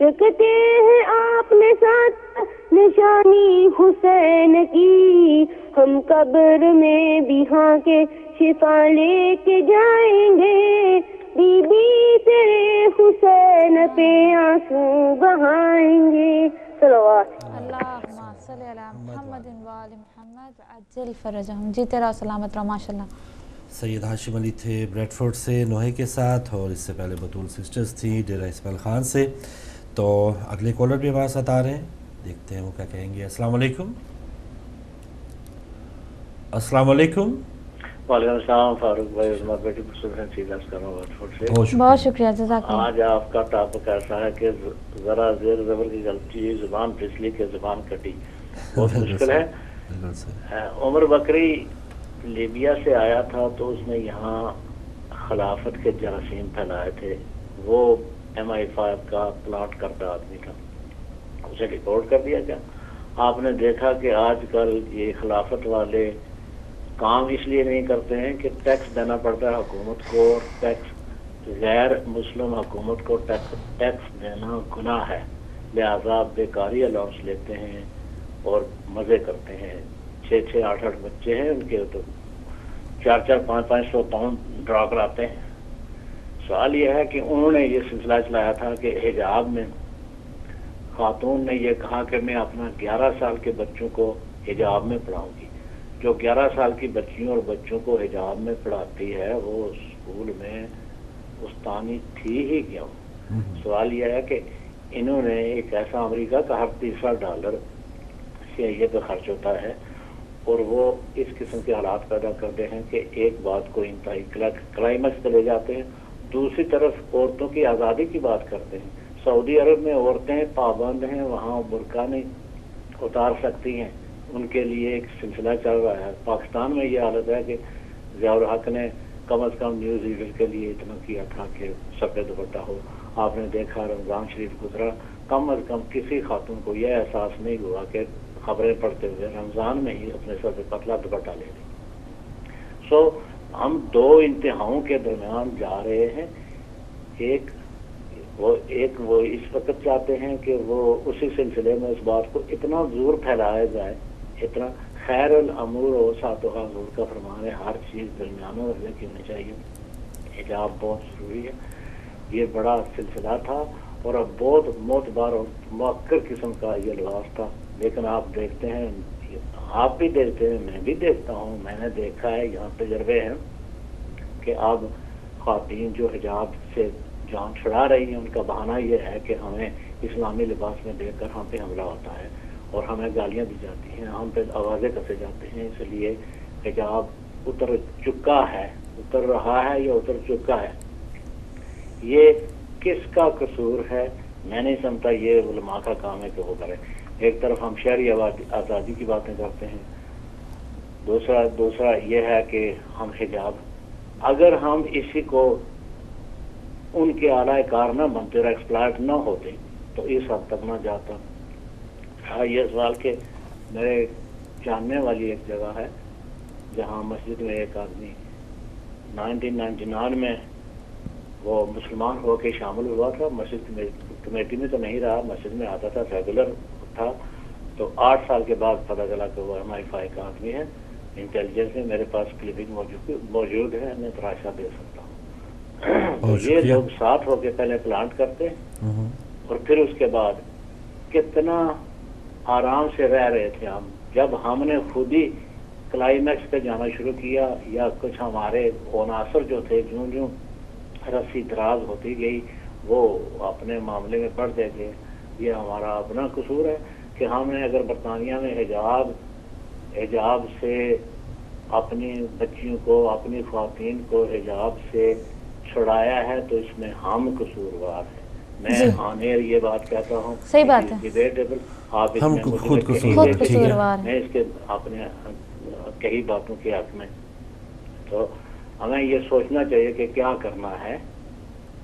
رکھتے ہیں آپ نے ساتھ نشانی حسین کی. ہم قبر میں بھی ہاں کے شفا لے کے جائیں گے, بی بی تیرے حسین پہ آنسو بہائیں گے. صلوات. اللہم صلی علی محمد و آل محمد عجل فرجہم. جیتے رہو سلامت رہو. ماشاءاللہ. سید ہاشم علی تھے بریڈ فورڈ سے نوحے کے ساتھ, اور اس سے پہلے بطول سسٹرز تھیں ڈیرہ اسماعیل خان سے. تو اگلے کالر بھی ہمارے ساتھ آ رہے ہیں, دیکھتے ہیں وہ کیا کہیں گے. السلام علیکم. السلام علیکم. وعلیکم السلام فاروق بھائی. عظمہ بیٹی خصوصاً سیدھا کرنا بریڈ سے. بہت شکریہ, جزاک اللہ. آج آپ کا ٹاپک ایسا ہے کہ ذرا زیر زبر کی غلطی, زبان پھسلی کے زبان کٹی, بہت مشکل ہے. عمر بکری لیبیا سے آیا تھا تو اس نے یہاں خلافت کے جراثیم پھیلائے تھے. وہ MI5 کا پلاٹ کرتا آدمی تھا, اسے ریپورٹ کر دیا گیا. آپ نے دیکھا کہ آج کل یہ خلافت والے کام اس لیے نہیں کرتے ہیں کہ ٹیکس دینا پڑتا ہے حکومت کو, اور ٹیکس غیر مسلم حکومت کو ٹیکس دینا گناہ ہے, لہذا بیکاری الاؤنس لیتے ہیں اور مزے کرتے ہیں. 6-8 بچے ہیں ان کے, تو 400-500 پاؤنڈ ڈرا کراتے ہیں. سوال یہ ہے کہ انہوں نے یہ سلسلہ چلایا تھا کہ حجاب میں خاتون نے یہ کہا کہ میں اپنا 11 سال کے بچوں کو حجاب میں پڑھاؤں گی. جو 11 سال کی بچیوں اور بچوں کو حجاب میں پڑھاتی ہے وہ اسکول میں استانی تھی ہی کیوں؟ سوال یہ ہے کہ انہوں نے ایک ایسا امریکہ کا ہر تیسرا ڈالر CIA پہ خرچ ہوتا ہے, اور وہ اس قسم کے حالات پیدا کرتے ہیں کہ ایک بات کو انتہائی کلائمیکس پہ لے جاتے ہیں. دوسری طرف عورتوں کی آزادی کی بات کرتے ہیں. سعودی عرب میں عورتیں پابند ہیں, وہاں برقع نہیں اتار سکتی ہیں, ان کے لیے ایک سلسلہ چل رہا ہے. پاکستان میں یہ حالت ہے کہ ضیاء الحق نے کم از کم نیوز ایونٹ کے لیے اتنا کیا تھا کہ سفید دوپٹہ ہو. آپ نے دیکھا رمضان شریف گزرا, کم از کم کسی خاتون کو یہ احساس نہیں ہوا کہ خبریں پڑھتے ہوئے رمضان میں ہی اپنے سر پہ پتلا دوپٹہ لے لیں. سو ہم دو انتہاؤں کے درمیان جا رہے ہیں. ایک وہ اس وقت چاہتے ہیں کہ وہ اسی سلسلے میں اس بات کو اتنا زور پھیلایا جائے, اتنا خیر الامور و ساتو حضور کا فرمان ہے ہر چیز درمیانوں درجے کی ہونی چاہیے. حجاب بہت ضروری ہے. یہ بڑا سلسلہ تھا اور اب بہت معتبر اور مؤثر قسم کا یہ لباس تھا. لیکن آپ دیکھتے ہیں, آپ بھی دیکھتے ہیں, میں بھی دیکھتا ہوں, میں نے دیکھا ہے, یہاں تجربے ہیں کہ اب خواتین جو حجاب سے جان چھڑا رہی ہیں ان کا بہانہ یہ ہے کہ ہمیں اسلامی لباس میں دیکھ کر ہم پہ حملہ ہوتا ہے اور ہمیں گالیاں دی جاتی ہیں, ہم پہ آوازیں کسے جاتے ہیں. اس لیے حجاب اتر چکا ہے, اتر رہا ہے یا اتر چکا ہے. یہ کس کا قصور ہے؟ میں نہیں سمجھتا یہ علماء کا کام ہے کہ وہ کرے. ایک طرف ہم شہری آزادی کی باتیں کرتے ہیں, دوسرا یہ ہے کہ ہم حجاب, اگر ہم اسی کو ان کے اعلی کار نہ بنتے اور ایکسپلائٹ نہ ہوتے تو اس حد تک نہ جاتا. یہ سوال کہ میرے جاننے والی ایک جگہ ہے جہاں مسجد میں ایک آدمی 1999 میں وہ مسلمان ہو کے شامل ہوا تھا. مسجد کمیٹی میں تو نہیں رہا, مسجد میں آتا تھا, ریگولر تھا. تو 8 سال کے بعد پتہ چلا کہ وہ MI5 کا آدمی ہے. انٹیلیجنس میں میرے پاس کلپنگ موجود ہے, میں تراشا دے سکتا ہوں. تو یہ لوگ ساتھ ہو کے پہلے پلانٹ کرتے اور پھر اس کے بعد کتنا آرام سے رہ رہے تھے ہم. جب ہم نے خود ہی کلائمیکس پہ جانا شروع کیا یا کچھ ہمارے عناصر جو تھے جوں رسی دراز ہوتی گئی وہ اپنے معاملے میں پڑھتے گئے. یہ ہمارا اپنا قصور ہے کہ ہم نے اگر برطانیہ میں حجاب سے اپنی بچیوں کو, اپنی خواتین کو حجاب سے چھڑایا ہے تو اس میں ہم قصوروار ہیں. میں آنیر یہ بات کہتا ہوں, صحیح بات ہے, ڈیبیٹیبل. آپ ہم خود قصوروار میں اس کے اپنے کئی باتوں کے حق میں. تو ہمیں یہ سوچنا چاہیے کہ کیا کرنا ہے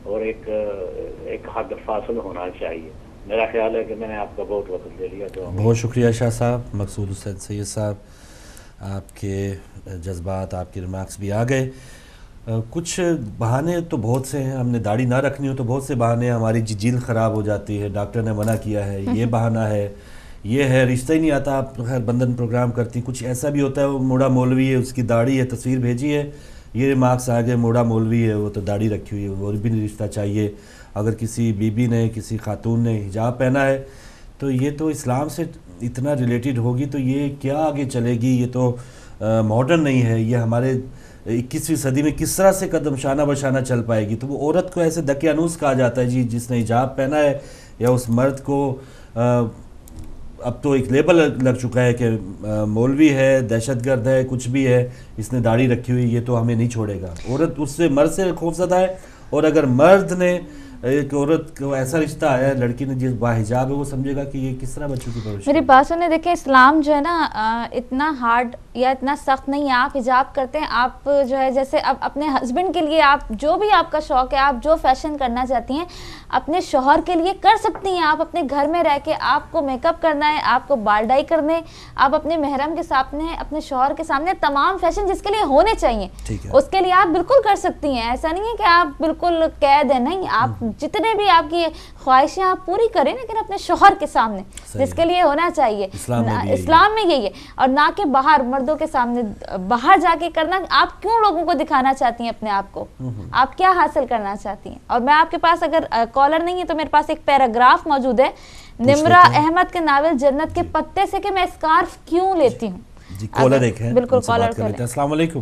اور ایک حد فاصل ہونا چاہیے. میرا خیال ہے کہ میں نے آپ کا بہت وقت دے لیا. تو بہت شکریہ شاہ صاحب. مقصود حسین سید صاحب, آپ کے جذبات, آپ کے ریمارکس بھی آ گئے. کچھ بہانے تو بہت سے ہیں، ہم نے داڑھی نہ رکھنی ہو تو بہت سے بہانے ہیں، ہماری جلد خراب ہو جاتی ہے، ڈاکٹر نے منع کیا ہے، یہ بہانہ ہے، یہ ہے، رشتہ ہی نہیں آتا. آپ خیر بندھن پروگرام کرتی، کچھ ایسا بھی ہوتا ہے وہ موڑا مولوی ہے، اس کی داڑھی ہے، تصویر بھیجی ہے، یہ مارکس آ گئے موڑا مولوی ہے، وہ تو داڑھی رکھی ہوئی ہے، وہ بھی نہیں رشتہ چاہیے. اگر کسی بی بی نے، کسی خاتون نے حجاب پہنا ہے تو یہ تو اسلام سے اتنا ریلیٹڈ ہوگی تو یہ کیا آگے چلے گی؟ یہ تو ماڈرن نہیں ہے، یہ ہمارے 21ویں صدی میں کس طرح سے قدم شانہ بشانہ چل پائے گی؟ تو وہ عورت کو ایسے دقیانوس کہا جاتا ہے جی، جس نے حجاب پہنا ہے، یا اس مرد کو اب تو ایک لیبل لگ چکا ہے کہ مولوی ہے، دہشت گرد ہے، کچھ بھی ہے، اس نے داڑھی رکھی ہوئی، یہ تو ہمیں نہیں چھوڑے گا. عورت اس سے مرد سے خوفزدہ ہے، اور اگر مرد نے ایک عورت کو ایسا رشتہ آیا ہے، لڑکی نے جس باحجاب ہے، وہ سمجھے گا کہ یہ کس طرح بچوں کی پرورش. میری بات سنیں، دیکھیں اسلام جو ہے نا اتنا ہارڈ یا اتنا سخت نہیں ہے. آپ حجاب کرتے ہیں، آپ جو ہے جیسے اب اپنے ہسبینڈ کے لیے آپ جو بھی آپ کا شوق ہے، آپ جو فیشن کرنا چاہتی ہیں اپنے شوہر کے لیے کر سکتی ہیں. آپ اپنے گھر میں رہ کے آپ کو میک اپ کرنا ہے، آپ کو بال ڈائی کرنے، آپ اپنے محرم کے سامنے، اپنے شوہر کے سامنے تمام فیشن جس کے لیے ہونے چاہیے اس کے لیے آپ بالکل کر سکتی ہیں. ایسا نہیں ہے کہ آپ بالکل قید ہیں، نہیں، آپ جتنے بھی آپ کی خواہشیں آپ پوری کریں، لیکن اپنے شوہر کے سامنے جس کے لیے ہونا چاہیے. اسلام میں یہی ہے. اور نہ کہ باہر مردوں کے سامنے باہر جا کے کرنا. آپ کیوں لوگوں کو دکھانا چاہتی ہیں اپنے آپ کو؟ آپ کیا حاصل کرنا چاہتی ہیں؟ اور میں آپ کے پاس اگر کالر نہیں ہے تو میرے پاس ایک پیراگراف موجود ہے نمرا احمد کے ناول جنت کے پتے سے کہ میں اسکارف کیوں لیتی ہوں. جی کالر ایک ہے، بالکل کالر کر لیتے ہیں. السلام علیکم.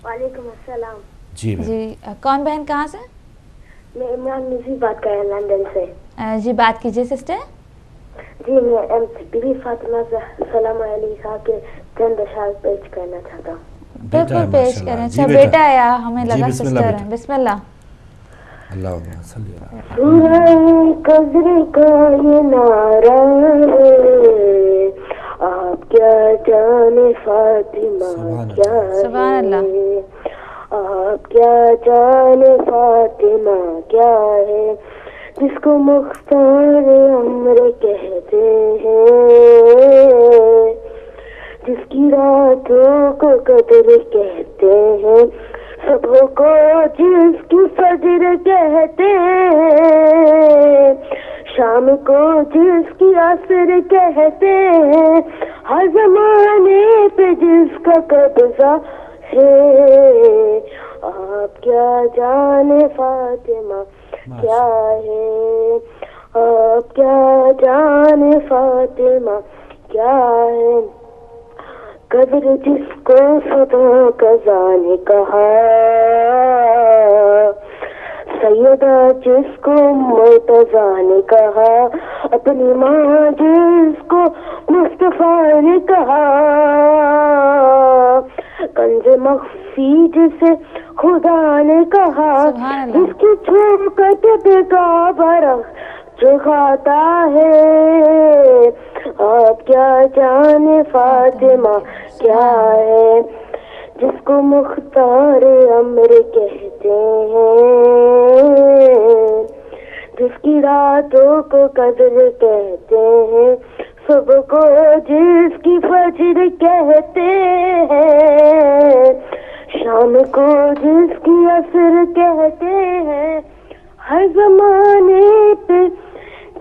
وعلیکم السلام. جی کون بہن کہاں سے؟ میں عمران نظیر بات کر رہا ہوں لندن سے. جی بات کیجیے سسٹر. جی میں بی بی فاطمہ سلام علیہ کے چند اشعار پیش کرنا چاہتا ہوں. بالکل پیش کریں. اچھا بیٹا ہے، ہمیں لگا سسٹر ہے. بسم اللہ. اللہم صلی اللہ. سورہ قدر کا یہ نعرہ ہے، آپ کیا جانے فاطمہ کیا سبحان اللہ. آپ کیا جانے فاطمہ کیا ہے، جس کو مختار عمر کہتے ہیں، جس کی راتوں کو قدر کہتے ہیں، صبح کو جس کی فجر کہتے ہیں، شام کو جس کی عصر کہتے ہیں، ہر زمانے پہ جس کا قبضہ ہے، آپ کیا جانے فاطمہ کیا ہے، آپ کیا جانے فاطمہ کیا ہے، قدر جس کو صدا قضا نے کہا، سیدہ جس کو مرتضیٰ نے کہا، اپنی ماں جس کو مصطفیٰ نے کہا، کنز مخفی جسے خدا نے کہا، جس کی چھوکت پہ کعبہ چکھاتا ہے، آپ کیا جانے فاطمہ کیا ہے، جس کو مختار امر کہتے ہیں، جس کی راتوں کو قدر کہتے ہیں، صبح کو جس کی فجر کہتے ہیں، شام کو جس کی عصر کہتے ہیں، ہر زمانے پہ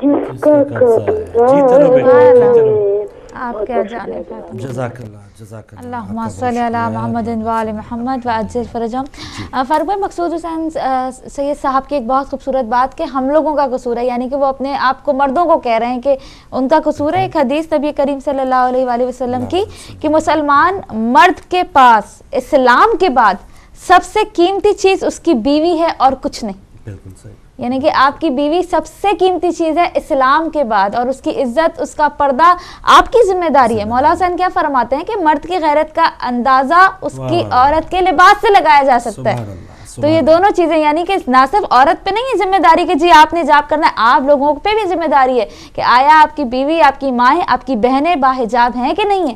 جس کا قبضہ ہے، آپ کیا جانے فاطمہ. جزاک اللہ. جزاک اللہ. اللہم صلی علی محمد وآل محمد وعجل فرجہم. فاروق بھائی، مقصود حسین سید صاحب کی ایک بہت خوبصورت بات کہ ہم لوگوں کا قصور ہے، یعنی کہ وہ اپنے آپ کو مردوں کو کہہ رہے ہیں کہ ان کا قصور ہے. ایک حدیث نبی کریم صلی اللہ علیہ وآلہ وسلم کی کہ مسلمان مرد کے پاس اسلام کے بعد سب سے قیمتی چیز اس کی بیوی ہے اور کچھ نہیں. بالکل صحیح. یعنی کہ آپ کی بیوی سب سے قیمتی چیز ہے اسلام کے بعد، اور اس کی عزت، اس کا پردہ آپ کی ذمہ داری ہے. مولا حسین کیا فرماتے ہیں کہ مرد کی غیرت کا اندازہ اس کی عورت کے لباس سے لگایا جا سکتا ہے. تو یہ دونوں چیزیں، یعنی کہ نہ صرف عورت پہ نہیں ہے ذمہ داری کہ جی آپ نے حجاب کرنا ہے، آپ لوگوں پہ بھی ذمہ داری ہے کہ آیا آپ کی بیوی، آپ کی مائیں، آپ کی بہنیں باحجاب ہیں کہ نہیں ہیں.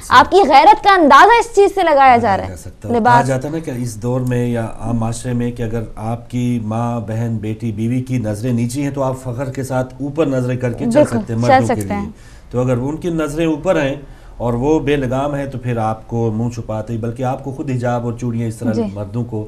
آپ کی غیرت کا اندازہ اس چیز سے لگایا جا رہا ہے. کہا جاتا ہے نا کہ اس دور میں یا عام معاشرے میں کہ اگر آپ کی ماں، بہن، بیٹی، بیوی کی نظریں نیچی ہیں تو آپ فخر کے ساتھ اوپر نظریں کر کے چل سکتے ہیں مردوں کے لیے. تو اگر ان کی نظریں اوپر ہیں اور وہ بے لگام ہیں تو پھر آپ کو منہ چھپاتے ہی، بلکہ آپ کو خود حجاب اور چوڑیاں اس طرح مردوں کو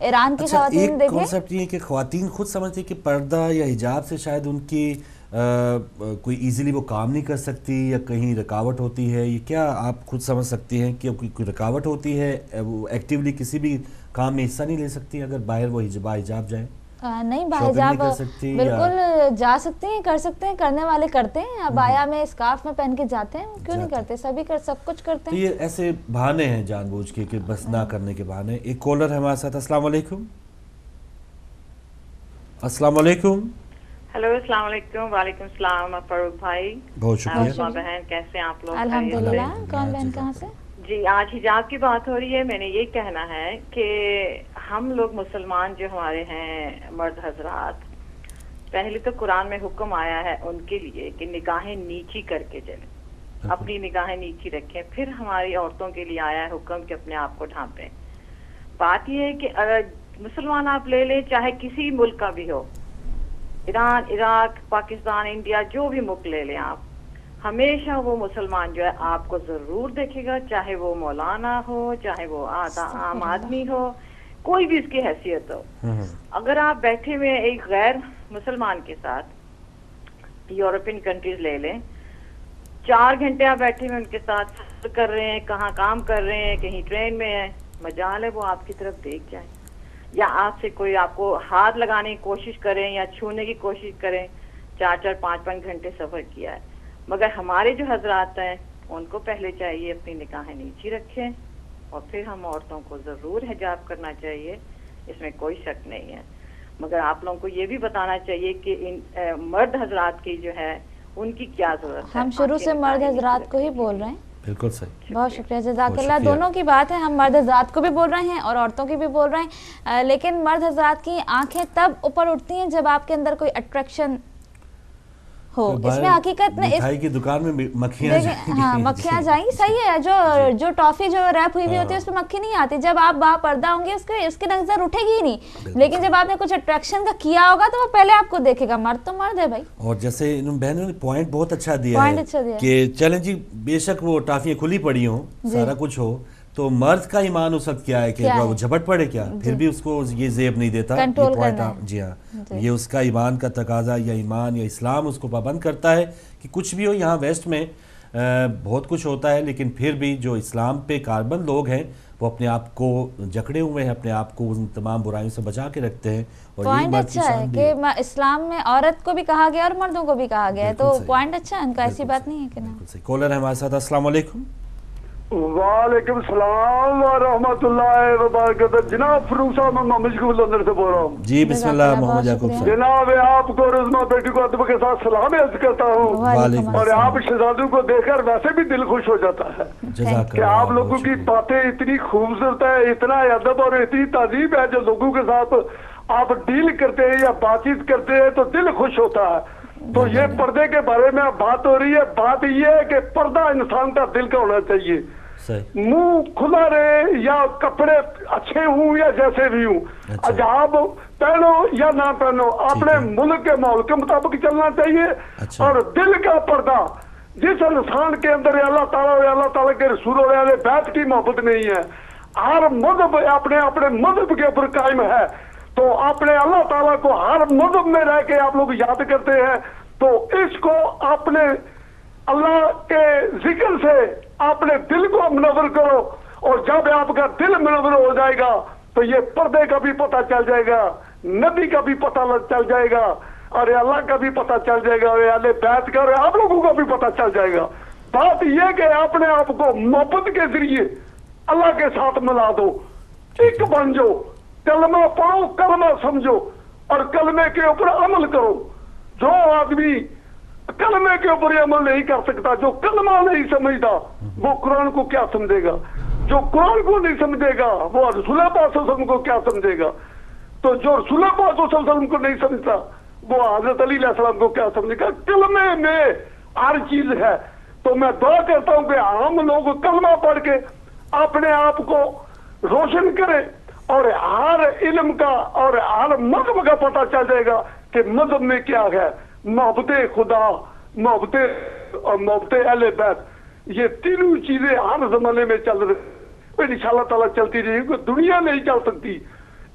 ایران کی خواتین ایک دیکھیں. کانسیپٹ یہ کہ خواتین خود سمجھتی کہ پردہ یا حجاب سے شاید ان کی کوئی ایزیلی وہ کام نہیں کر سکتی یا کہیں رکاوٹ ہوتی ہے، یہ کیا آپ خود سمجھ سکتی ہیں کہ کوئی رکاوٹ ہوتی ہے، وہ ایکٹیولی کسی بھی کام میں حصہ نہیں لے سکتی اگر باہر وہ حجاب جائیں؟ نہیں، باحجاب بالکل جا سکتے ہیں، کر سکتے ہیں، کرنے والے کرتے ہیں. ابایا میں اسکارف میں پہن کے جاتے ہیں، کیوں نہیں کرتے؟ سبھی سب کچھ کرتے ہیں. یہ ایسے بہانے ہیں جان بوجھ کے کہ بس نہ کرنے کے بہانے. ایک کالر ہے ہمارے ساتھ. السلام علیکم. السلام علیکم. ہیلو، السلام علیکم. وعلیکم السلام فاروق بھائی. بہت شکریہ. بہن کیسے ہیں آپ لوگ؟ الحمدللہ. کون بہن کہاں سے؟ جی، آج حجاب کی بات ہو رہی ہے. میں نے یہ کہنا ہے کہ ہم لوگ مسلمان جو ہمارے ہیں مرد حضرات، پہلے تو قرآن میں حکم آیا ہے ان کے لیے کہ نگاہیں نیچی کر کے چلیں، اپنی نگاہیں نیچی رکھیں. پھر ہماری عورتوں کے لیے آیا ہے حکم کہ اپنے آپ کو ڈھانپیں. بات یہ ہے کہ اگر مسلمان آپ لے لیں، چاہے کسی ملک کا بھی ہو، ایران، عراق، پاکستان، انڈیا، جو بھی ملک لے لیں آپ، ہمیشہ وہ مسلمان جو ہے آپ کو ضرور دیکھے گا، چاہے وہ مولانا ہو، چاہے وہ عام آدمی ہو، کوئی بھی اس کی حیثیت ہو. اگر آپ بیٹھے ہوئے ایک غیر مسلمان کے ساتھ، یورپین کنٹریز لے لیں، 4 گھنٹے آپ بیٹھے ہوئے ان کے ساتھ سفر کر رہے ہیں، کہاں کام کر رہے ہیں، کہیں ٹرین میں ہیں، مجال ہے وہ آپ کی طرف دیکھ جائیں، یا آپ سے کوئی آپ کو ہاتھ لگانے کی کوشش کریں یا چھونے کی کوشش کریں. 4-4 5-5 گھنٹے سفر کیا ہے. مگر ہمارے جو حضرات ہیں ان کو پہلے چاہیے اپنی نگاہیں نیچی رکھیں، اور پھر ہم عورتوں کو ضرور حجاب کرنا چاہیے، اس میں کوئی شک نہیں ہے. مگر آپ لوگوں کو یہ بھی بتانا چاہیے کہ ان مرد حضرات کی جو ہے ان کی کیا ضرورت ہے. ہم شروع سے مرد حضرات کو ہی بول رہے ہیں. بالکل صحیح. بہت شکریہ، جزاک اللہ. دونوں کی بات ہے، ہم مرد حضرات کو بھی بول رہے ہیں اور عورتوں کی بھی بول رہے ہیں. لیکن مرد حضرات کی آنکھیں تب اوپر اٹھتی ہیں جب آپ کے اندر کوئی اٹریکشن ہو. اس میں حقیقت میں مٹھائی کی دکان میں مکھیاں جائیں. ہاں، مکھیاں جائیں گی. صحیح ہے. جو ٹافی جو ریپ ہوئی ہوئی ہوتی ہے اس میں مکھی نہیں آتی. جب آپ با پردہ ہوں گے اس کی نظر اٹھے گی ہی نہیں. لیکن جب آپ نے کچھ اٹریکشن کا کیا ہوگا تو وہ پہلے آپ کو دیکھے گا. مرد تو مرد ہے بھائی. اور جیسے بہنوں نے پوائنٹ بہت اچھا دیا ہے کہ چلیں جی، بے شک وہ ٹافیاں کھلی پڑی ہوں، سارا کچھ ہو، تو مرد کا ایمان اس وقت کیا ہے کہ وہ جھپٹ پڑے کیا، پھر بھی اس کو یہ زیب نہیں دیتا. جی ہاں، یہ اس کا ایمان کا تقاضا یا ایمان یا اسلام اس کو پابند کرتا ہے کہ کچھ بھی ہو. یہاں ویسٹ میں بہت کچھ ہوتا ہے، لیکن پھر بھی جو اسلام پہ کاربند لوگ ہیں وہ اپنے آپ کو جکڑے ہوئے ہیں، اپنے آپ کو ان تمام برائیوں سے بچا کے رکھتے ہیں. اور پوائنٹ اچھا ہے کہ اسلام میں عورت کو بھی کہا گیا اور مردوں کو بھی کہا گیا ہے، تو پوائنٹ اچھا ہے ان کا، ایسی بات نہیں ہے کہ نا. کالر ہے ہمارے ساتھ. السلام علیکم. وعلیکم السلام ورحمۃ اللہ وبرکاتہ. جناب فروخ صاحب، میں محمد شکیب لندن سے بول رہا ہوں. جی بسم اللہ. محمد یعقوب صاحب. جناب آپ کو رزما بیٹی کو ادب کے ساتھ سلام عرض کرتا ہوں، اور آپ شہزادوں کو دیکھ کر ویسے بھی دل خوش ہو جاتا ہے کہ آپ لوگوں کی باتیں اتنی خوبصورت ہے، اتنا ادب اور اتنی تہذیب ہے. جو لوگوں کے ساتھ آپ ڈیل کرتے ہیں یا بات چیت کرتے ہیں تو دل خوش ہوتا ہے. تو یہ پردے کے بارے میں بات ہو رہی ہے. بات یہ ہے کہ پردہ انسان کا دل کا ہونا چاہیے. منہ کھلا رہے یا کپڑے اچھے ہوں یا جیسے بھی ہوں، حجاب پہنو یا نہ پہنو، اپنے ملک کے ماحول کے مطابق چلنا چاہیے. اور دل کا پردہ جس انسان کے اندر اللہ تعالیٰ کے رسول والے بیت کی محبت نہیں ہے، ہر مذہب اپنے مذہب کے اوپر قائم ہے، تو اپنے اللہ تعالیٰ کو ہر مذہب میں رہ کے آپ لوگ یاد کرتے ہیں، تو اس کو اپنے اللہ کے ذکر سے اپنے دل کو منور کرو. اور جب آپ کا دل منور ہو جائے گا تو یہ پردے کا بھی پتہ چل جائے گا، نبی کا بھی پتہ چل جائے گا، اور اللہ کا بھی پتہ چل جائے گا، اور اہل بیت کا اور آپ لوگوں کا بھی پتہ چل جائے گا. بات یہ کہ اپنے آپ کو محبت کے ذریعے اللہ کے ساتھ ملا دو، ایک بن جاؤ، کلمہ پڑھو، کلمہ سمجھو اور کلمے کے اوپر عمل کرو. جو آدمی کلمے کے اوپر عمل نہیں کر سکتا، جو کلمہ نہیں سمجھتا، وہ قرآن کو کیا سمجھے گا؟ جو قرآن کو نہیں سمجھے گا وہ رسول پاک صلی اللہ علیہ وسلم کو کیا سمجھے گا؟ تو جو رسول پاک صلی اللہ علیہ وسلم کو نہیں سمجھتا وہ حضرت علی علیہ السلام کو کیا سمجھے گا؟ کلمے میں ہر چیز ہے. تو میں دعا کرتا ہوں کہ ہم لوگ کلمہ پڑھ کے اپنے آپ کو روشن کریں، اور ہر علم کا اور ہر مذہب کا پتہ چل جائے گا کہ مذہب میں کیا ہے. محبت خدا، محبت اور محبت اہل بیت، یہ تینوں چیزیں ہر زمانے میں چل رہی ہیں، ان شاء اللہ تعالیٰ چلتی رہی. دنیا نہیں چل سکتی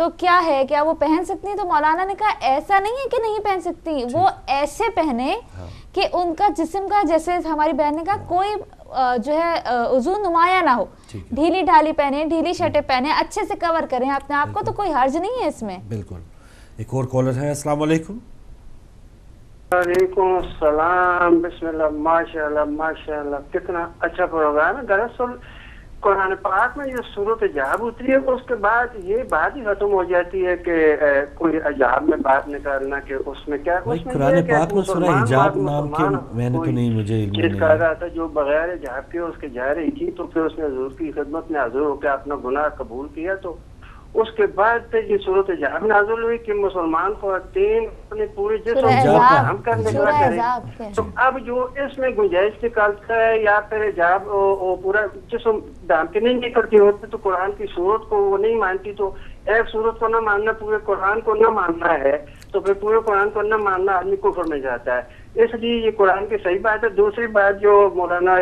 تو کیا ہے, کیا وہ پہن سکتی ہیں؟ تو مولانا نے کہا ایسا نہیں ہے کہ نہیں پہن سکتی, وہ ایسے پہنے کہ ان کا جسم کا, جیسے ہماری بہن نے کہا, کوئی جو ہے عضو نمایاں نہ ہو, ڈھیلی ڈھالی پہنے, ڈھیلی شرٹیں پہنے, اچھے سے کور کریں اپنے آپ کو, تو کوئی حرج نہیں ہے اس میں. بالکل. ایک اور کالر ہے. السلام علیکم. وعلیکم السلام. بسم اللہ. ماشاء اللہ ماشاء اللہ, کتنا اچھا پروگرام ہے. دراصل قرآن پاک میں یہ سورۃ حجاب اتری ہے, اس کے بعد یہ بات ہی ختم ہو جاتی ہے کہ کوئی حجاب میں بات نکالنا کہ اس میں کیا, اس میں قرآن پاک میں سورہ حجاب نام کے میں نے تو نہیں, مجھے چیز کہا رہا تھا جو بغیر حجاب کے اس کے جا رہی تھی, تو پھر اس نے حضور کی خدمت میں حاضر ہو کے اپنا گناہ قبول کیا, تو اس کے بعد پھر یہ صورت حجاب نازل ہوئی کہ مسلمان خواتین اپنے پورے جسم ہم کرنے لگا کریں. تو اب جو اس میں گنجائش نکالتا ہے یا پھر حجاب پورا جسم ڈھانپ کے نہیں کرتی ہوتی, تو قرآن کی صورت کو وہ نہیں مانتی, تو ایک صورت کو نہ ماننا, پورے قرآن کو نہ ماننا ہے, تو پھر پورے قرآن کو نہ ماننا آدمی کفر میں جاتا ہے. اس لیے یہ قرآن کی صحیح بات ہے. دوسری بات جو مولانا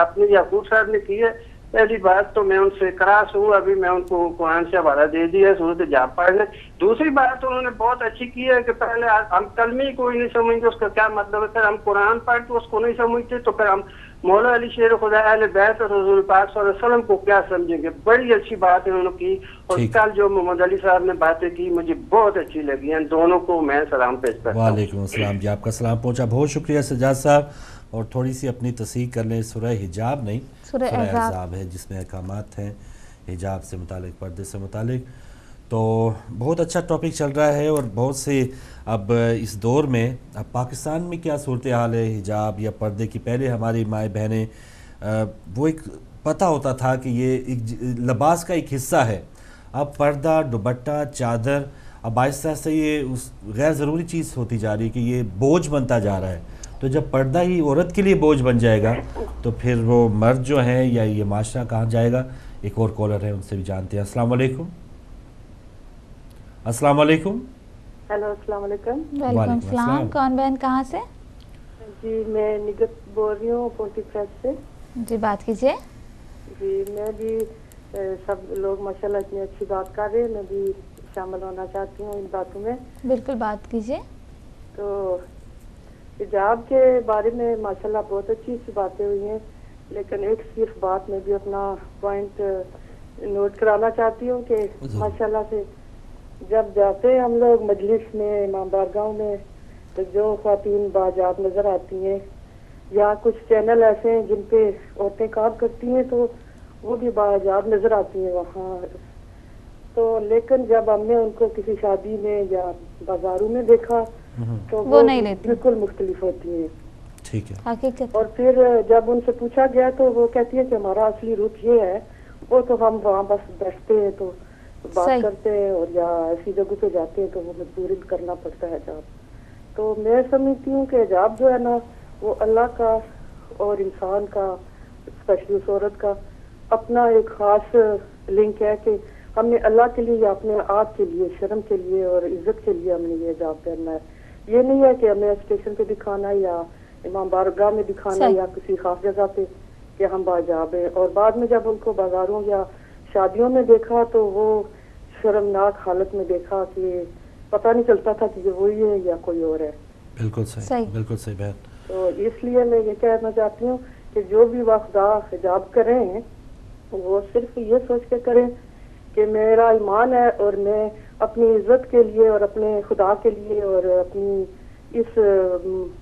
اپنے یعقوب صاحب نے کی ہے, پہلی بات تو میں ان سے کراس ہوں, ابھی میں ان کو قرآن سے حوالہ دے دیا صورت حجاب پڑھنے. دوسری بات انہوں نے بہت اچھی کی ہے کہ پہلے ہم کلمے کوئی نہیں سمجھتے اس کا کیا مطلب ہے, پھر ہم قرآن پڑھ کے اس کو نہیں سمجھتے, تو پھر ہم مولا علی شیر خدا اہل بیت اور رسول پاک صلی اللہ علیہ وسلم کو کیا سمجھیں گے. بڑی اچھی بات انہوں نے کی, اور کل جو محمد علی صاحب نے باتیں کی مجھے بہت اچھی لگی ہیں. دونوں کو میں سلام پیش کرتا ہوں. وعلیکم السلام جی, آپ کا سلام پہنچا. بہت شکریہ سجاد صاحب. اور تھوڑی سی اپنی تصحیح کر لیں, سورہ حجاب نہیں, سورہ احزاب ہے, جس میں احکامات ہیں حجاب سے متعلق, پردے سے متعلق. تو بہت اچھا ٹاپک چل رہا ہے, اور بہت سے اب اس دور میں, اب پاکستان میں کیا صورتحال ہے حجاب یا پردے کی. پہلے ہماری مائیں بہنیں وہ ایک پتہ ہوتا تھا کہ یہ ایک لباس کا ایک حصہ ہے. اب پردہ, دوپٹہ, چادر اب آہستہ آہستہ یہ غیر ضروری چیز ہوتی جا رہی ہے کہ یہ بوجھ بنتا جا رہا ہے. تو جب پردہ ہی عورت کے لیے بوجھ بن جائے گا تو پھر وہ مرد جو ہیں یا یہ معاشرہ کہاں جائے گا. ایک اور کالر ہے, ان سے بھی جانتے ہیں. السلام علیکم. السلام علیکم. ہیلو السلام علیکم. وعلیکم السلام. کون بہن کہاں سے؟ جی میں نگت بول رہی ہوں پولٹری پریس سے. جی بات کیجیے. جی میں بھی سب لوگ ماشاءاللہ اتنی اچھی بات کر رہے ہیں, میں بھی شامل ہونا چاہتی ہوں ان باتوں میں. بالکل بات کیجیے. تو حجاب کے بارے میں ماشاءاللہ بہت اچھی سی باتیں ہوئی ہیں, لیکن ایک صرف بات میں بھی اپنا پوائنٹ نوٹ کرانا چاہتی ہوں کہ ماشاءاللہ سے جب جاتے ہیں ہم لوگ مجلس میں, امام بارگاہوں میں, تو جو خواتین باحجاب نظر آتی ہیں, یا کچھ چینل ایسے ہیں جن پہ عورتیں کام کرتی ہیں تو وہ بھی باحجاب نظر آتی ہیں وہاں. تو لیکن جب ہم نے ان کو کسی شادی میں یا بازاروں میں دیکھا تو وہ نہیں لیتی, بالکل مختلف ہوتی ہیں. ٹھیک ہے. حقیقت. اور پھر جب ان سے پوچھا گیا تو وہ کہتی ہے کہ ہمارا اصلی رخ یہ ہے, وہ تو ہم وہاں بس بیٹھتے ہیں تو بات کرتے ہیں, اور یا ایسی جگہ پہ جاتے ہیں تو وہ مجبوری کرنا پڑتا ہے حجاب. تو میں سمجھتی ہوں کہ حجاب جو ہے نا وہ اللہ کا اور انسان کا, اسپیشلی اس عورت کا اپنا ایک خاص لنک ہے کہ ہم نے اللہ کے لیے یا اپنے آپ کے لیے, شرم کے لیے اور عزت کے لیے ہم نے یہ حجاب پہننا ہے. یہ نہیں ہے کہ ہمیں اسٹیشن پہ دکھانا یا امام بارگاہ میں دکھانا یا کسی خاص جگہ پہ کہ ہم باحجاب ہیں. اور بعد میں جب ان کو بازاروں یا شادیوں میں دیکھا تو وہ شرمناک حالت میں دیکھا کہ پتہ نہیں چلتا تھا کہ یہ وہی ہے یا کوئی اور ہے. بالکل صحیح, بالکل صحیح بات. تو اس لیے میں یہ کہنا چاہتی ہوں کہ جو بھی وفدا حجاب کریں وہ صرف یہ سوچ کے کریں کہ میرا ایمان ہے اور میں اپنی عزت کے لیے اور اپنے خدا کے لیے اور اپنی اس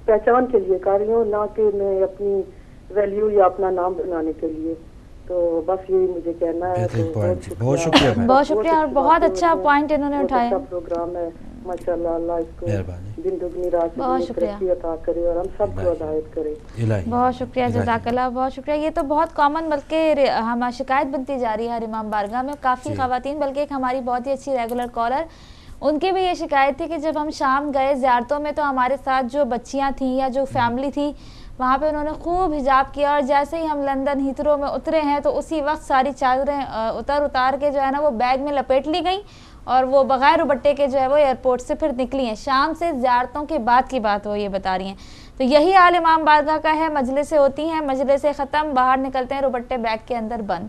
پہچان کے لیے کر رہی ہوں, نہ کہ میں اپنی ویلیو یا اپنا نام بنانے کے لیے. تو بس یہی مجھے کہنا ہے. بہت شکریہ. بہت شکریہ, اور بہت اچھا پوائنٹ انہوں نے اٹھایا. اچھا پروگرام ہے ماشاءاللہ. اللہ اس کو دن دگنی رات چگنی عطا کرے اور ہم سب کو ہدایت کرے. بہت شکریہ, جزاک اللہ, بہت شکریہ. یہ تو بہت کامن بلکہ ہماری شکایت بنتی جا رہی ہے ہر امام بارگاہ میں. کافی خواتین, بلکہ ایک ہماری بہت ہی اچھی ریگولر کالر, ان کی بھی یہ شکایت تھی کہ جب ہم شام گئے زیارتوں میں تو ہمارے ساتھ جو بچیاں تھیں یا جو فیملی تھی وہاں پہ انہوں نے خوب حجاب کیا, اور جیسے ہی ہم لندن ہیتھرو میں اترے ہیں تو اسی وقت ساری چادریں اتار کے جو ہے نا وہ بیگ میں لپیٹ لی گئیں, اور وہ بغیر دوپٹے کے جو ہے وہ ایئرپورٹ سے پھر نکلی ہیں. شام سے زیارتوں کے بعد کی بات وہ یہ بتا رہی ہیں. تو یہی حال امام بارگاہ کا ہے, مجلسیں ہوتی ہیں, مجلسیں ختم, باہر نکلتے ہیں دوپٹے بیگ کے اندر بند.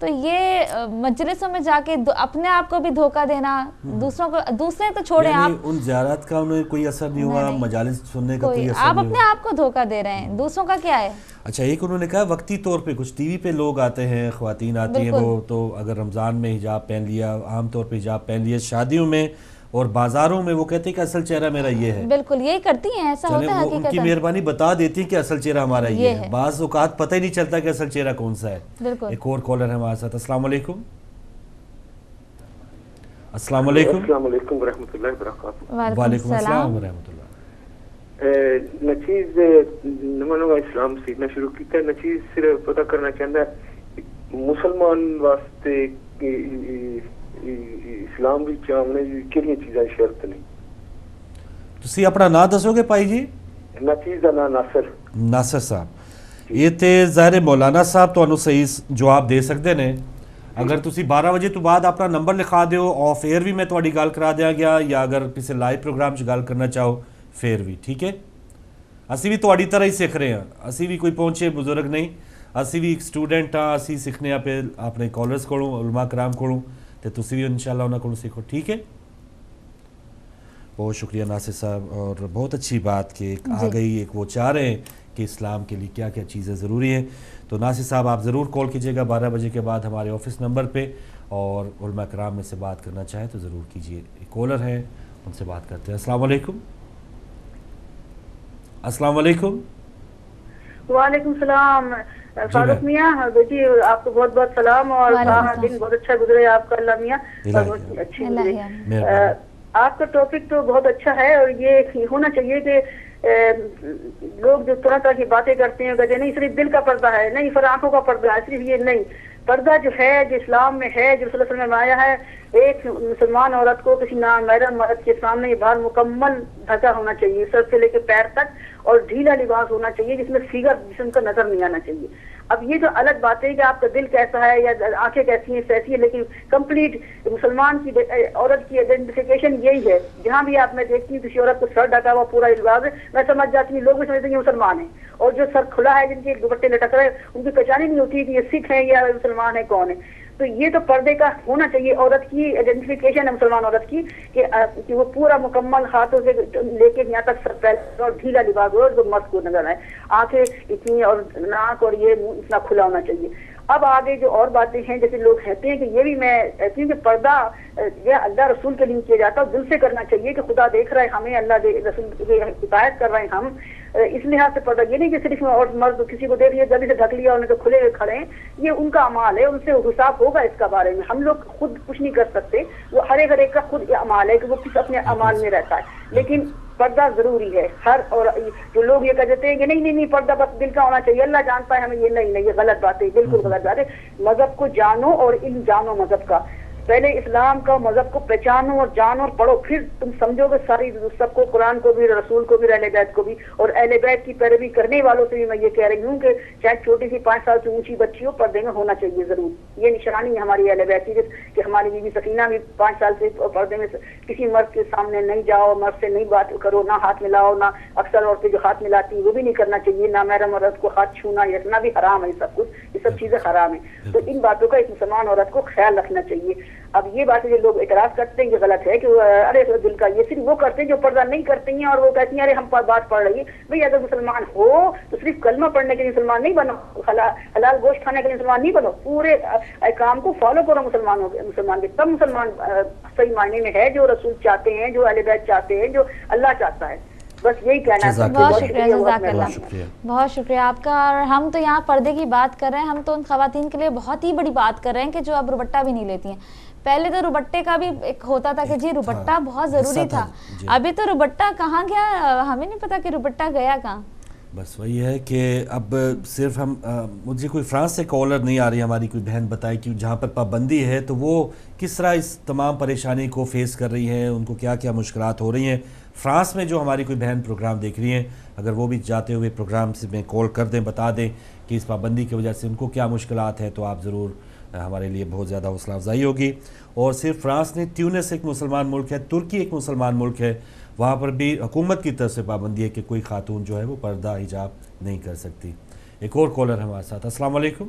تو یہ مجلسوں میں جا کے اپنے آپ کو بھی دھوکہ دینا، دوسروں کو، دوسرے تو چھوڑیں آپ، ان زیارات کا انہیں کوئی اثر نہیں ہوا، مجالس سننے کا کوئی اثر نہیں ہوا، آپ اپنے آپ کو دھوکہ دے رہے ہیں، دوسروں کا کیا ہے؟ اچھا ایک انہوں نے کہا وقتی طور پہ کچھ ٹی وی پہ لوگ آتے ہیں، خواتین آتی ہیں، وہ تو اگر رمضان میں حجاب پہن لیا، عام طور پہ حجاب پہن لیا، شادیوں میں اور بازاروں میں وہ کہتے ہیں کہ اصل چہرہ میرا یہ ہے، بالکل یہی کرتی ہیں، ایسا ہوتا ہے ان کی مہربانی بتا دیتی ہیں کہ اصل چہرہ ہمارا یہ ہے، بعض اوقات پتہ ہی نہیں چلتا کہ اصل چہرہ کون سا ہے۔ ایک اور کالر ہے ہمارے ساتھ، السلام علیکم۔ السلام علیکم۔ السلام علیکم ورحمۃ اللہ وبرکاتہ۔ وعلیکم السلام ورحمۃ اللہ۔ نچیز نمانوں کا اسلام سیکھنا شروع کیا، نچیز صرف پتہ کرنا چاہتا ہے مسلمان واسطے اسلام بھی چاہنے کہڑی چیزاں شرط نہیں؟ تسی اپنا نام دسو گے پائی جی؟ نچیز کا نام ناصر صاحب۔ یہ تے ظاہر مولانا صاحب تو صحیح جواب دے سکتے ہیں، اگر تسی 12 بجے تو بعد اپنا نمبر لکھا دیو، آف ایئر بھی میں تھوڑی گل کرا دیا گیا، یا اگر کسی لائیو پروگرام چ گل کرنا چاہو پھر بھی ٹھیک ہے۔ اسی بھی تھوڑی طرح ہی سیکھ رہے ہیں، اسی بھی کوئی پہنچے بزرگ نہیں، اسی بھی ایک سٹوڈنٹ ہاں، اسی سیکھنے پہ اپنے کالرز کو علماء کرام کو، تو تسی بھی انشاءاللہ انہوں کو سیکھو، ٹھیک ہے۔ بہت شکریہ ناصر صاحب، اور بہت اچھی بات کہ آ گئی ایک وہ چاہ رہے ہیں کہ اسلام کے لیے کیا کیا چیزیں ضروری ہیں۔ تو ناصر صاحب آپ ضرور کال کیجیے گا 12 بجے کے بعد ہمارے آفس نمبر پہ، اور علماء کرام میں سے بات کرنا چاہیں تو ضرور کیجیے۔ ایک کالر ہے، ان سے بات کرتے ہیں۔ السلام علیکم۔ السلام علیکم۔ وعلیکم السلام فاروق میاں بیٹی، آپ کو بہت بہت سلام، اور دن بہت اچھا گزرے آپ کا، اللہ میاں بہت اچھی گزرے۔ آپ کا ٹاپک تو بہت اچھا ہے، اور یہ ہونا چاہیے کہ لوگ جو طرح طرح کی باتیں کرتے ہیں کہتے نہیں صرف دل کا پردہ ہے، نہیں پھر آنکھوں کا پردہ ہے، صرف یہ نہیں، پردہ جو ہے جو اسلام میں ہے، جو صلی اللہ علیہ وسلم میں آیا ہے، ایک مسلمان عورت کو کسی نامحرم مرد کے سامنے یہ باہر مکمل ڈھکا ہونا چاہیے، سر سے لے کے پیر تک، اور ڈھیلا لباس ہونا چاہیے جس میں فگر جسم کا نظر نہیں آنا چاہیے۔ اب یہ جو الگ بات ہے کہ آپ کا دل کیسا ہے یا آنکھیں کیسی ہیں کیسی ہے، لیکن کمپلیٹ مسلمان کی عورت کی آئیڈینٹیفیکیشن یہی ہے۔ جہاں بھی آپ میں دیکھتی ہوں کسی عورت کو سر ڈھکا ہوا پورا لباس ہے، میں سمجھ جاتی ہوں لوگ بھی سمجھتے ہیں یہ مسلمان ہیں، اور جو سر کھلا ہے جن کے دوپٹے لٹک رہے ان کی پہچان ہی نہیں ہوتی کہ یہ سکھ ہیں یا مسلمان ہے کون ہے۔ تو یہ تو پردے کا ہونا چاہیے، عورت کی آئیڈینٹیفیکیشن ہے مسلمان عورت کی کہ وہ پورا مکمل ہاتھوں سے لے کے یہاں تک سر پہلے اور ڈھیلا لباس ہو جو مرد کو نظر آئے، آنکھیں اتنی اور ناک اور یہ منہ اتنا کھلا ہونا چاہیے۔ اب آگے جو اور باتیں ہیں جیسے لوگ کہتے ہیں کہ یہ بھی میں کہتی ہوں کہ پردہ یہ اللہ رسول کے لیے کیا جاتا ہے، دل سے کرنا چاہیے کہ خدا دیکھ رہا ہے ہمیں، اللہ رسول کی ہدایت کر رہے ہیں ہم، اس لحاظ سے پردہ یہ نہیں کہ صرف اور مرد کسی کو دیکھ لیا جلدی سے ڈھک لیا اور ان کے کھلے ہوئے کھڑے ہیں، یہ ان کا اعمال ہے، ان سے حساب ہوگا اس کا بارے میں، ہم لوگ خود کچھ نہیں کر سکتے، وہ ہر ایک کا خود اعمال ہے کہ وہ کس اپنے اعمال میں رہتا ہے، لیکن پردہ ضروری ہے ہر، اور جو لوگ یہ کہہ دیتے ہیں کہ نہیں پردہ بس دل کا ہونا چاہیے، اللہ جانتا ہے ہمیں، یہ نہیں یہ غلط بات ہے، بالکل غلط بات ہے۔ مذہب کو جانو اور علم جانو مذہب کا، پہلے اسلام کا مذہب کو پہچانو اور جانو اور پڑھو، پھر تم سمجھو گے ساری سب کو، قرآن کو بھی، رسول کو بھی، اہل بیت کو بھی، اور اہل بیت کی پیروی کرنے والوں سے بھی میں یہ کہہ رہی ہوں کہ چاہے چھوٹی سی 5 سال سے اونچی بچی ہو پردے میں ہونا چاہیے ضرور، یہ نشانی ہے ہماری اہل بیت کی کہ ہماری بیوی سکینہ بھی 5 سال سے پردے میں کسی مرد کے سامنے نہیں جاؤ، مرد سے نہیں بات کرو، نہ ہاتھ ملاؤ، نہ اکثر عورتیں جو ہاتھ ملاتی ہیں وہ بھی نہیں کرنا چاہیے، نہ محرم عورت کو ہاتھ چھونا یا اتنا بھی حرام ہے، سب کچھ یہ سب چیزیں حرام ہیں، تو ان باتوں کا ایک مسلمان عورت کو خیال رکھنا چاہیے۔ اب یہ باتیں جو لوگ اعتراض کرتے ہیں کہ غلط ہے کہ ارے دل کا، یہ صرف وہ کرتے ہیں جو پردہ نہیں کرتے ہیں، اور وہ کہتی ہیں ارے ہم بات پڑھ رہی ہے، بھئی اگر مسلمان ہو تو صرف کلمہ پڑھنے کے لیے مسلمان نہیں بنو، حلال گوشت کھانے کے لیے مسلمان نہیں بنو، پورے احکام کو فالو کرو مسلمان کے، تب مسلمان صحیح معنی میں ہے جو رسول چاہتے ہیں، جو اہل بیت چاہتے ہیں، جو اللہ چاہتا ہے، بس یہی کہنا ہے۔ بہت شکریہ، جزاک اللہ، بہت شکریہ آپ کا۔ اور ہم تو یہاں پردے کی بات کر رہے ہیں، ہم تو ان خواتین کے لیے بہت ہی بڑی بات کر رہے ہیں کہ جو اب دوپٹہ بھی نہیں لیتی ہیں۔ پہلے تو دوپٹے کا بھی ایک ہوتا تھا کہ جی دوپٹہ بہت ضروری تھا، ابھی تو دوپٹہ کہاں گیا ہمیں نہیں پتا کہ دوپٹہ گیا کہاں۔ بس وہی ہے کہ اب صرف ہم مجھے کوئی فرانس سے کالر نہیں آ رہی، ہماری کوئی بہن بتائے کہ جہاں پر پابندی ہے تو وہ کس طرح اس تمام پریشانی کو فیس کر رہی ہیں، ان کو کیا کیا مشکلات ہو رہی ہیں فرانس میں۔ جو ہماری کوئی بہن پروگرام دیکھ رہی ہیں، اگر وہ بھی جاتے ہوئے پروگرام سے میں کال کر دیں، بتا دیں کہ اس پابندی کی وجہ سے ان کو کیا مشکلات ہیں، تو آپ ضرور ہمارے لیے بہت زیادہ حوصلہ افزائی ہوگی۔ اور صرف فرانس نہیں، تیونس ایک مسلمان ملک ہے، ترکی ایک مسلمان ملک ہے، وہاں پر بھی حکومت کی طرف سے پابندی ہے کہ کوئی خاتون جو ہے وہ پردہ حجاب نہیں کر سکتی۔ ایک اور کالر ہمارے ساتھ، السلام علیکم۔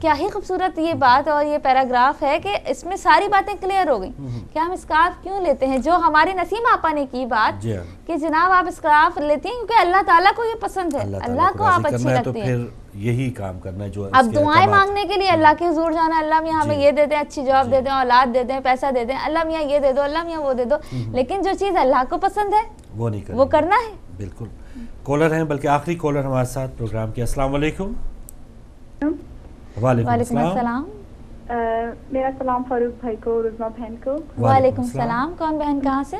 کیا ہی خوبصورت یہ بات اور یہ پیراگراف ہے کہ اس میں ساری باتیں کلیئر ہو گئی کہ ہم اسکارف کیوں لیتے ہیں. جو ہماری نسیم آپا نے کی بات کہ جناب آپ اسکارف لیتے ہیں کیونکہ اللہ تعالیٰ کو یہ پسند ہے, اللہ کو آپ اچھی لگتی ہیں, یہی کام کرنا ہے. جو اب دعائیں مانگنے کے لیے اللہ کے حضور جانا, اللہ میاں ہمیں یہ دے دیں, اچھی جاب دے دیں, اولاد دے دیں, پیسہ دے دیں, اللہ میاں یہ دے دو, اللہ میاں وہ دے دو, لیکن جو چیز اللہ کو پسند ہے وہ نہیں کرنا, وہ کرنا ہے. بالکل. کالر ہیں, بلکہ آخری کالر ہمارے ساتھ پروگرام کے. السلام علیکم. وعلیکم السلام. میرا سلام فاروق بھائی کو, رزما بہن کو. وعلیکم السلام. کون بہن کہاں سے؟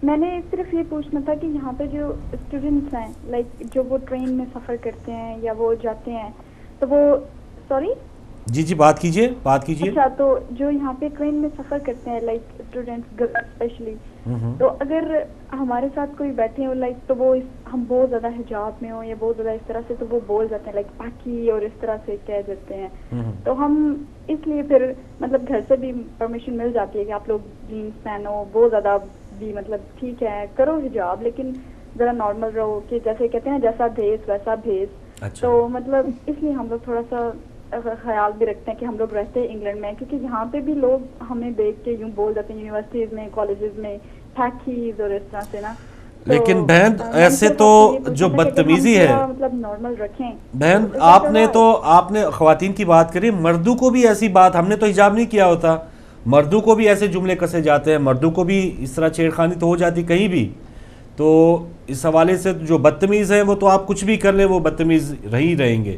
میں نے صرف یہ پوچھنا تھا کہ یہاں پہ جو اسٹوڈنٹس ہیں لائک جو وہ ٹرین میں سفر کرتے ہیں یا وہ جاتے ہیں تو وہ سوری جی بات کیجیے. اچھا, تو جو یہاں پہ ٹرین میں سفر کرتے ہیں لائک اسٹوڈنٹس گرلز اسپیشلی, تو اگر ہمارے ساتھ کوئی بیٹھے ہو لائک تو وہ ہم بہت زیادہ حجاب میں ہوں یا بہت زیادہ اس طرح سے تو وہ بول جاتے ہیں لائک پاکی اور اس طرح سے کہہ دیتے ہیں, تو ہم اس لیے پھر مطلب گھر سے بھی پرمیشن مل جاتی ہے کہ آپ لوگ جینس پہنو, بہت زیادہ بھی مطلب ٹھیک ہے کرو حجاب لیکن ذرا نارمل رہو, کہ جیسے کہتے ہیں جیسا بھیس ویسا بھیس. تو مطلب اس لیے ہم لوگ تھوڑا سا خیال بھی رکھتے ہیں کہ ہم لوگ رہتے ہیں انگلینڈ میں, کیونکہ یہاں پہ بھی لوگ ہمیں دیکھ کے یوں بول جاتے ہیں یونیورسٹیز میں, کالجز میں, پھیکیز اور اس طرح سے نا. لیکن بہن ایسے تو جو بدتمیزی ہے مطلب نارمل رکھیں. بہن آپ نے خواتین کی بات کری, مردوں کو بھی ایسی بات, ہم نے تو حجاب نہیں کیا ہوتا, مردوں کو بھی ایسے جملے کسے جاتے ہیں, مردوں کو بھی اس طرح چھیڑخانی تو ہو جاتی کہیں بھی. تو اس حوالے سے جو بدتمیز ہیں وہ تو آپ کچھ بھی کر لیں وہ بدتمیز رہیں گے.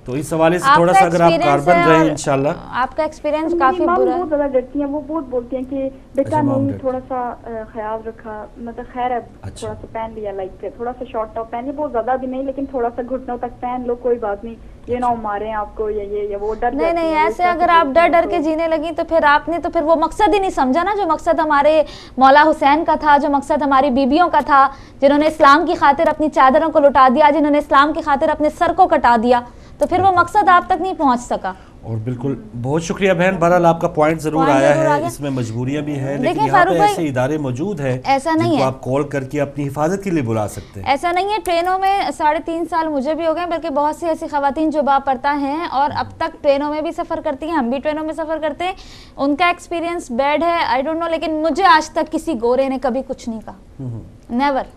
تو اس حوالے سے تھوڑا سا اگر آپ کاربن رہیں انشاءاللہ. آپ کا ایکسپیرینس کافی برا ہے. بہت زیادہ ڈرتی ہیں, وہ بہت بولتی ہیں کہ بیٹا نہیں تھوڑا سا خیال رکھا, مطلب خیر ہے تھوڑا سا پہن لیا, لائک تھوڑا سا شارٹ ٹاپ پہن لیا, بہت زیادہ بھی نہیں لیکن تھوڑا سا گھٹنوں تک پہن لو, کوئی بات نہیں, یہ نہ ماریں آپ کو یا وہ ڈر. نہیں ایسے اگر آپ ڈر کے جینے لگی تو پھر آپ نے تو پھر وہ مقصد ہی نہیں سمجھا نا, جو مقصد ہمارے مولا حسین کا تھا, جو مقصد ہماری بیبیوں کا تھا, جنہوں نے اسلام کی خاطر اپنی چادروں کو لٹا دیا, جنہوں نے اسلام کی خاطر اپنے سر کو کٹا دیا, تو پھر وہ مقصد آپ تک نہیں پہنچ سکا. اور بالکل بہت شکریہ بہن, بہرحال آپ کا پوائنٹ ضرور آیا ہے, اس میں مجبوریاں بھی ہیں, لیکن یہاں پہ ایسے ادارے موجود ہیں جن کو آپ کال کر کے اپنی حفاظت کے لیے بلا سکتے ہیں. ایسا نہیں ہے, ٹرینوں میں 3.5 سال مجھے بھی ہو گئے, بلکہ بہت سی ایسی خواتین جو باپردہ ہیں اور اب تک ٹرینوں میں بھی سفر کرتی ہیں, ہم بھی ٹرینوں میں سفر کرتے ہیں, ان کا ایکسپیرینس بیڈ ہے, آئی ڈونٹ نو, لیکن مجھے آج تک کسی گورے نے کبھی کچھ نہیں کہا, نیور.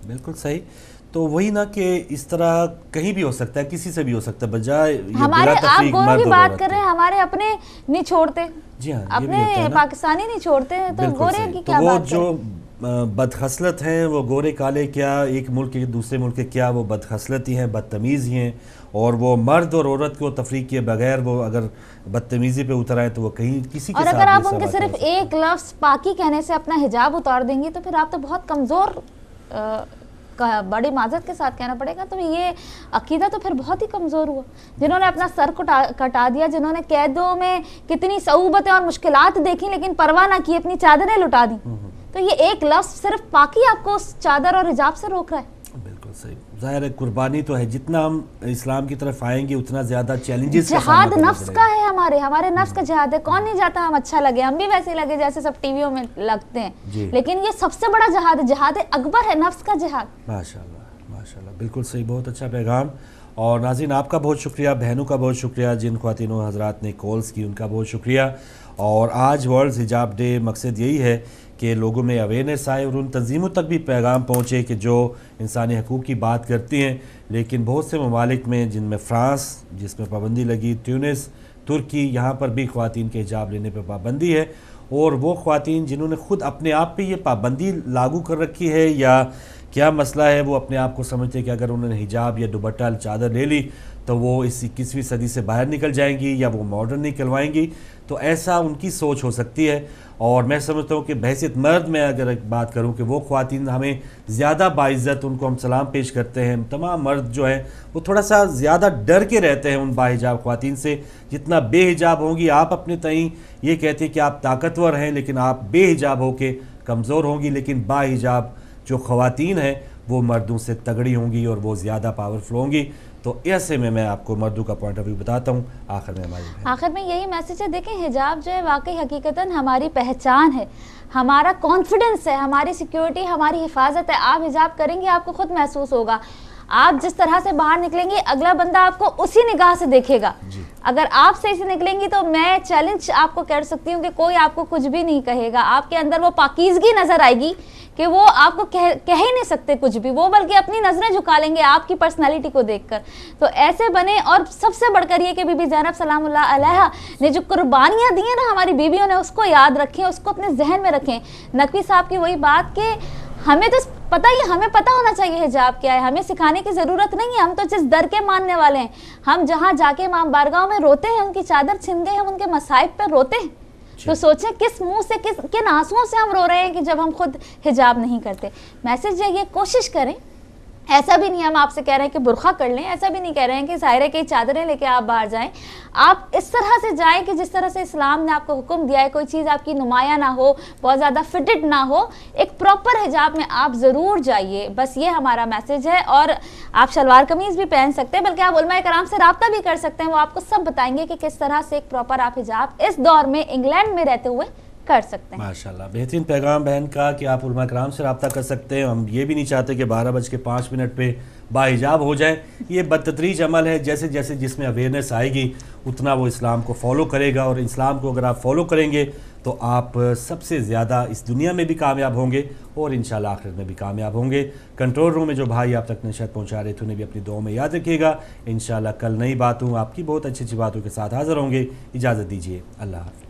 بالکل صحیح. تو وہی نا کہ اس طرح کہیں بھی ہو سکتا ہے, کسی سے بھی ہو سکتا ہے, بجائے ہمارے آپ گوروں کی بات کر رہے ہیں, ہمارے اپنے نہیں چھوڑتے, جی ہاں اپنے پاکستانی نہیں چھوڑتے, تو گورے کی کیا بات ہے. وہ جو بدخصلت ہیں وہ گورے کالے کیا, ایک ملک کے دوسرے ملک کے کیا, وہ بدخصلت ہی ہیں, بدتمیز ہی ہیں, اور وہ مرد اور عورت کو تفریق کیے بغیر وہ اگر بدتمیزی پہ اتر آئے تو وہ کہیں کسی کے ساتھ. اور اگر آپ ان کے صرف ایک لفظ پاکی کہنے سے اپنا حجاب اتار دیں گی تو پھر آپ تو بہت کمزور, بڑی معذرت کے ساتھ کہنا پڑے گا, تو یہ عقیدہ تو پھر بہت ہی کمزور ہوا. جنہوں نے اپنا سر کٹا دیا, جنہوں نے قیدوں میں کتنی صعوبتیں اور مشکلات دیکھی لیکن پرواہ نہ کی, اپنی چادریں لٹا دیں, تو یہ ایک لفظ صرف پاکی آپ کو اس چادر اور حجاب سے روک رہا ہے. بالکل صحیح. ظاہر ہے قربانی تو ہے, جتنا ہم اسلام کی طرف آئیں گے اتنا زیادہ چیلنجز. جہاد نفس کا ہے, ہمارے نفس کا جہاد ہے. کون نہیں جاتا ہم اچھا لگے, ہم بھی ویسے لگے جیسے سب ٹی ویوں میں لگتے ہیں, لیکن یہ سب سے بڑا جہاد ہے, جہاد اکبر ہے, نفس کا جہاد. ماشاءاللہ, بالکل صحیح, بہت اچھا پیغام. اور ناظرین آپ کا بہت شکریہ, بہنوں کا بہت شکریہ, جن خواتین و حضرات نے کالز کی ان کا بہت شکریہ. اور آج ورلڈ حجاب ڈے, مقصد یہی ہے کہ لوگوں میں اویئرنیس آئے اور ان تنظیموں تک بھی پیغام پہنچے کہ جو انسانی حقوق کی بات کرتی ہیں, لیکن بہت سے ممالک میں جن میں فرانس جس میں پابندی لگی, تیونس, ترکی, یہاں پر بھی خواتین کے حجاب لینے پہ پابندی ہے. اور وہ خواتین جنہوں نے خود اپنے آپ پہ یہ پابندی لاگو کر رکھی ہے یا کیا مسئلہ ہے, وہ اپنے آپ کو سمجھتے کہ اگر انہوں نے حجاب یا دوپٹہ چادر لے لی تو وہ اس 21ویں صدی سے باہر نکل جائیں گی یا وہ ماڈرن نکلوائیں گی. تو ایسا ان کی سوچ ہو سکتی ہے. اور میں سمجھتا ہوں کہ بحیثیت مرد میں اگر ایک بات کروں کہ وہ خواتین ہمیں زیادہ باعزت, ان کو ہم سلام پیش کرتے ہیں. تمام مرد جو ہیں وہ تھوڑا سا زیادہ ڈر کے رہتے ہیں ان باحجاب خواتین سے, جتنا بے حجاب ہوں گی. آپ اپنے تئیں یہ کہتے ہیں کہ آپ طاقتور ہیں, لیکن آپ بے حجاب ہو کے کمزور ہوں گی. لیکن باحجاب جو خواتین ہیں وہ مردوں سے تگڑی ہوں گی اور وہ زیادہ پاورفل ہوں گی. تو ایسے میں آپ کو مردوں کا پوائنٹ آف ویو بتاتا ہوں. آخر میں یہی میسج ہے, دیکھیں حجاب جو ہے واقعی حقیقتاً ہماری پہچان ہے, ہمارا کانفیڈنس ہے, ہماری سیکیورٹی, ہماری حفاظت ہے. آپ حجاب کریں گے آپ کو خود محسوس ہوگا. آپ جس طرح سے باہر نکلیں گے اگلا بندہ آپ کو اسی نگاہ سے دیکھے گا. اگر آپ صحیح سے نکلیں گی تو میں چیلنج آپ کو کر سکتی ہوں کہ کوئی آپ کو کچھ بھی نہیں کہے گا. آپ کے اندر وہ پاکیزگی نظر آئے گی کہ وہ آپ کو کہہ ہی نہیں سکتے کچھ بھی, وہ بلکہ اپنی نظریں جھکا لیں گے آپ کی پرسنالٹی کو دیکھ کر. تو ایسے بنے, اور سب سے بڑھ کر یہ کہ بی بی زینب سلام اللہ علیہا نے جو قربانیاں دی ہیں نا ہماری بیویوں نے, اس کو یاد رکھیں, اس کو اپنے ذہن میں رکھیں. نقوی صاحب کی وہی بات کہ ہمیں تو پتہ ہی, ہمیں پتہ ہونا چاہیے حجاب کیا ہے, ہمیں سکھانے کی ضرورت نہیں ہے. ہم تو جس در کے ماننے والے ہیں, ہم جہاں جا کے امام بارگاہوں میں روتے ہیں, ان کی چادر چھن گئی, ہم ان کے مصائب پہ روتے ہیں. تو سوچیں کس منہ سے, کن آنسوؤں سے ہم رو رہے ہیں کہ جب ہم خود حجاب نہیں کرتے. میسج یہ کوشش کریں, ایسا بھی نہیں ہم آپ سے کہہ رہے ہیں کہ برقع کر لیں, ایسا بھی نہیں کہہ رہے ہیں کہ ظاہر ہے کہ چادریں لے کے آپ باہر جائیں. آپ اس طرح سے جائیں کہ جس طرح سے اسلام نے آپ کو حکم دیا ہے, کوئی چیز آپ کی نمایاں نہ ہو, بہت زیادہ فٹڈ نہ ہو, ایک پراپر حجاب میں آپ ضرور جائیے. بس یہ ہمارا میسج ہے. اور آپ شلوار قمیض بھی پہن سکتے ہیں, بلکہ آپ علماء کرام سے رابطہ بھی کر سکتے ہیں, وہ آپ کو سب بتائیں گے کہ کس طرح سے ایک پراپر آپ حجاب اس دور میں انگلینڈ میں رہتے ہوئے کر سکتے ہیں. ماشاءاللہ, بہترین پیغام بہن کا کہ آپ علماء کرام سے رابطہ کر سکتے ہیں. ہم یہ بھی نہیں چاہتے کہ 12:05 پہ باحجاب ہو جائیں. یہ بدتدریج عمل ہے, جیسے جیسے جس میں اویئرنیس آئے گی اتنا وہ اسلام کو فالو کرے گا, اور اسلام کو اگر آپ فالو کریں گے تو آپ سب سے زیادہ اس دنیا میں بھی کامیاب ہوں گے اور انشاءاللہ آخرت میں بھی کامیاب ہوں گے. کنٹرول روم میں جو بھائی آپ تک نشریات پہنچا رہے تھے انہیں بھی اپنی دعاؤں میں یاد رکھیے گا. انشاءاللہ کل نئی باتوں, آپ کی بہت اچھی اچھی باتوں کے ساتھ حاضر ہوں گے. اجازت دیجیے, اللہ حافظ.